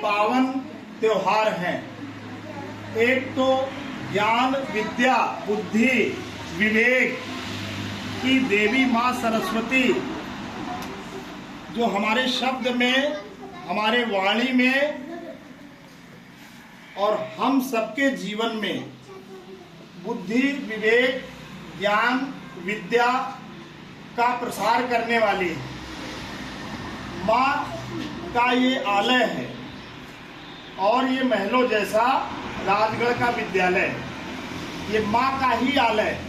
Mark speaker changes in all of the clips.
Speaker 1: पावन त्योहार हैं। एक तो ज्ञान, विद्या, बुद्धि, विवेक की देवी माँ सरस्वती जो हमारे शब्द में, हमारे वाणी में और हम सबके जीवन में बुद्धि, विवेक, ज्ञान, विद्या का प्रसार करने वाली है। माँ का ये आलय है और ये महलों जैसा राजगढ़ का विद्यालय है। ये माँ का ही आलय है।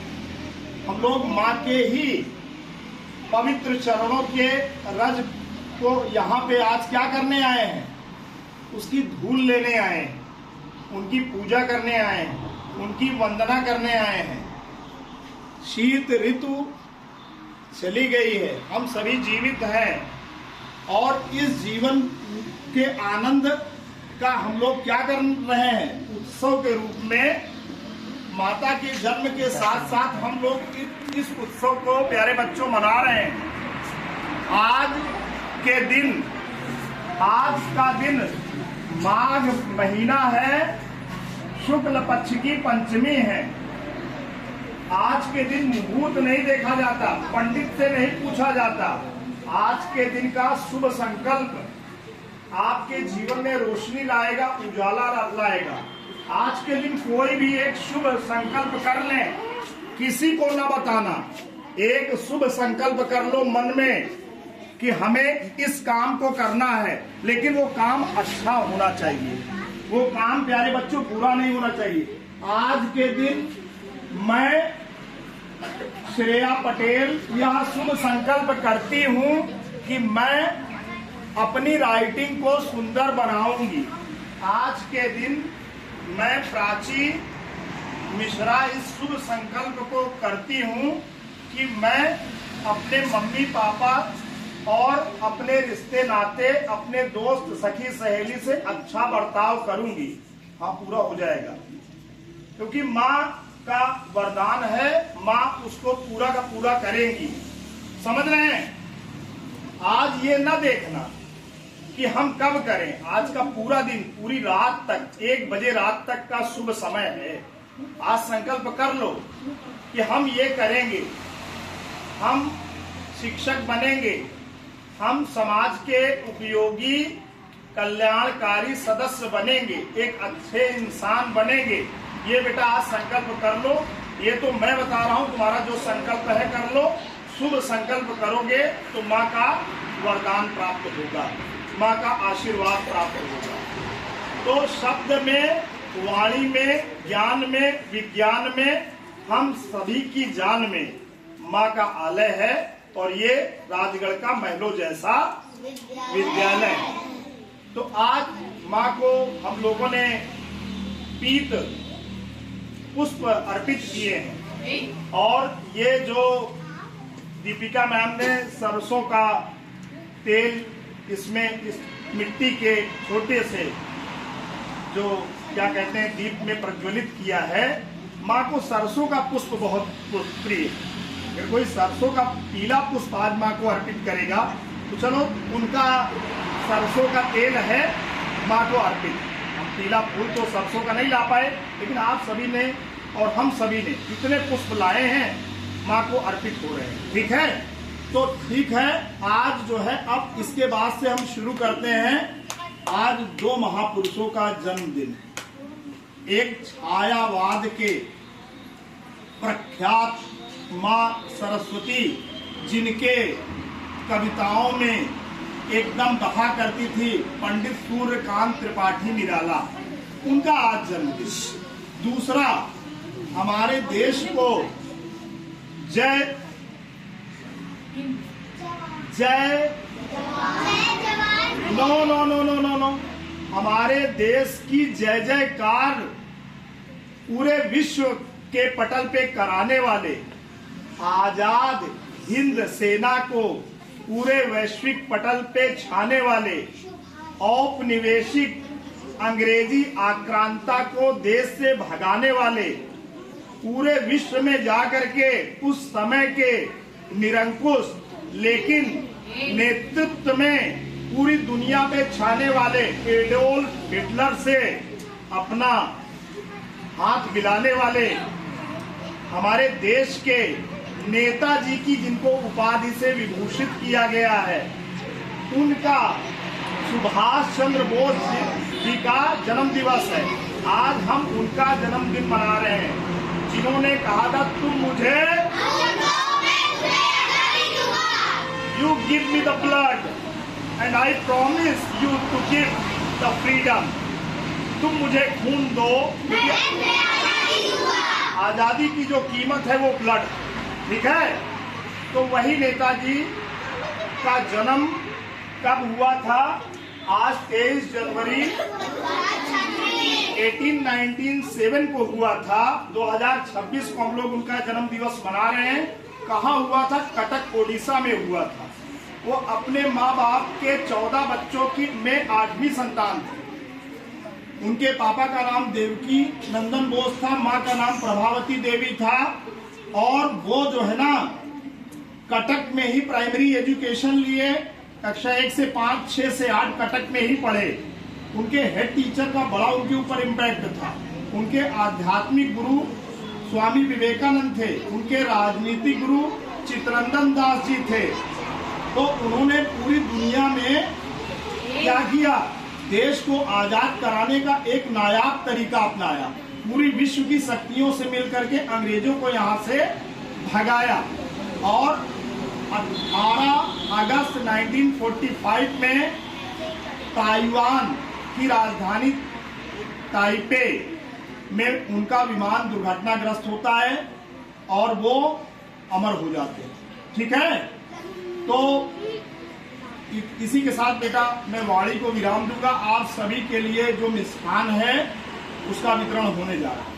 Speaker 1: हम लोग माँ के ही पवित्र चरणों के रज को यहाँ पे आज क्या करने आए हैं? उसकी धूल लेने आए हैं, उनकी पूजा करने आए हैं, उनकी वंदना करने आए हैं। शीत ऋतु चली गई है, हम सभी जीवित हैं और इस जीवन के आनंद का हम लोग क्या कर रहे हैं? उत्सव के रूप में माता के जन्म के साथ साथ हम लोग इस उत्सव को प्यारे बच्चों मना रहे हैं। आज का दिन माघ महीना है, शुक्ल पक्ष की पंचमी है। आज के दिन मुहूर्त नहीं देखा जाता, पंडित से नहीं पूछा जाता। आज के दिन का शुभ संकल्प आपके जीवन में रोशनी लाएगा, उजाला लाएगा। आज के दिन कोई भी एक शुभ संकल्प कर लें, किसी को ना बताना। एक शुभ संकल्प कर लो मन में कि हमें इस काम को करना है, लेकिन वो काम अच्छा होना चाहिए। वो काम प्यारे बच्चों बुरा नहीं होना चाहिए। आज के दिन मैं श्रेया पटेल यह शुभ संकल्प करती हूँ कि मैं अपनी राइटिंग को सुंदर बनाऊंगी। आज के दिन मैं प्राची मिश्रा इस शुभ संकल्प को करती हूँ कि मैं अपने मम्मी पापा और अपने रिश्ते नाते, अपने दोस्त सखी सहेली से अच्छा बर्ताव करूंगी। हाँ, पूरा हो जाएगा, क्योंकि माँ का वरदान है, माँ उसको पूरा का पूरा करेंगी। समझ रहे हैं? आज ये न देखना कि हम कब करें। आज का पूरा दिन, पूरी रात तक, 1 बजे रात तक का शुभ समय है। आज संकल्प कर लो कि हम ये करेंगे, हम शिक्षक बनेंगे, हम समाज के उपयोगी कल्याणकारी सदस्य बनेंगे, एक अच्छे इंसान बनेंगे। ये बेटा आज संकल्प कर लो। ये तो मैं बता रहा हूँ, तुम्हारा जो संकल्प है कर लो। शुभ संकल्प करोगे तो माँ का वरदान प्राप्त होगा, माँ का आशीर्वाद प्राप्त होगा। तो शब्द में, वाणी में, ज्ञान में, विज्ञान में, हम सभी की जान में माँ का आलय है और ये राजगढ़ का महलों जैसा विद्यालय है। तो आज माँ को हम लोगों ने पीत पुष्प अर्पित किए हैं और ये जो दीपिका मैम ने सरसों का तेल इसमें इस मिट्टी के छोटे से जो क्या कहते हैं दीप में प्रज्वलित किया है। माँ को सरसों का पुष्प बहुत प्रिय। अगर कोई सरसों का पीला पुष्प आज माँ को अर्पित करेगा तो चलो, उनका सरसों का तेल है माँ को अर्पित। हम पीला फूल तो सरसों का नहीं ला पाए, लेकिन आप सभी ने और हम सभी ने जितने पुष्प लाए हैं माँ को अर्पित हो रहे हैं। ठीक है? तो ठीक है, आज जो है अब इसके बाद से हम शुरू करते हैं। आज 2 महापुरुषों का जन्मदिन। एक छायावाद के प्रख्यात माँ सरस्वती, जिनके कविताओं में एकदम दफा करती थी पंडित सूर्यकांत त्रिपाठी निराला, उनका आज जन्मदिन। दूसरा, हमारे देश को जय नो नो नो नो नो नो हमारे देश की जय जयकार पूरे विश्व के पटल पे कराने वाले, आजाद हिंद सेना को पूरे वैश्विक पटल पे छाने वाले, औपनिवेशिक अंग्रेजी आक्रांता को देश से भगाने वाले, पूरे विश्व में जाकर के उस समय के निरंकुश लेकिन नेतृत्व में पूरी दुनिया में छाने वाले एडोल्फ हिटलर से अपना हाथ मिलाने वाले हमारे देश के नेताजी की, जिनको उपाधि से विभूषित किया गया है, उनका सुभाष चंद्र बोस जी का जन्म दिवस है। आज हम उनका जन्मदिन मना रहे हैं, जिन्होंने कहा था तुम मुझे you give me the blood and I promise you to give the freedom. तुम मुझे खून दो, आजादी की जो कीमत है वो ब्लड, ठीक है। तो वही नेताजी का जन्म कब हुआ था? आज 23 जनवरी 1897 को हुआ था। 2026 को हम लोग उनका जन्म दिवस मना रहे हैं। कहाँ हुआ था? कटक ओडिशा में हुआ था। वो अपने माँ बाप के 14 बच्चों की में 8वीं संतान थे। उनके पापा का नाम देवकी नंदन बोस था, माँ का नाम प्रभावती देवी था। और वो जो है ना, कटक में ही प्राइमरी एजुकेशन लिए, कक्षा 1 से 5, 6 से 8 कटक में ही पढ़े। उनके हेड टीचर का बड़ा उनके ऊपर इम्पैक्ट था। उनके आध्यात्मिक गुरु स्वामी विवेकानंद थे। उनके राजनीतिक गुरु चित्तरंजन दास जी थे। तो उन्होंने पूरी दुनिया में क्या किया? देश को आजाद कराने का एक नायाब तरीका अपनाया। पूरी विश्व की शक्तियों से मिलकर के अंग्रेजों को यहाँ से भगाया। और 18 अगस्त 1945 में ताइवान की राजधानी ताइपे में उनका विमान दुर्घटनाग्रस्त होता है और वो अमर हो जाते हैं, ठीक है। तो इसी के साथ बेटा मैं वाणी को विराम दूंगा। आप सभी के लिए जो मिष्ठान है उसका वितरण होने जा रहा है।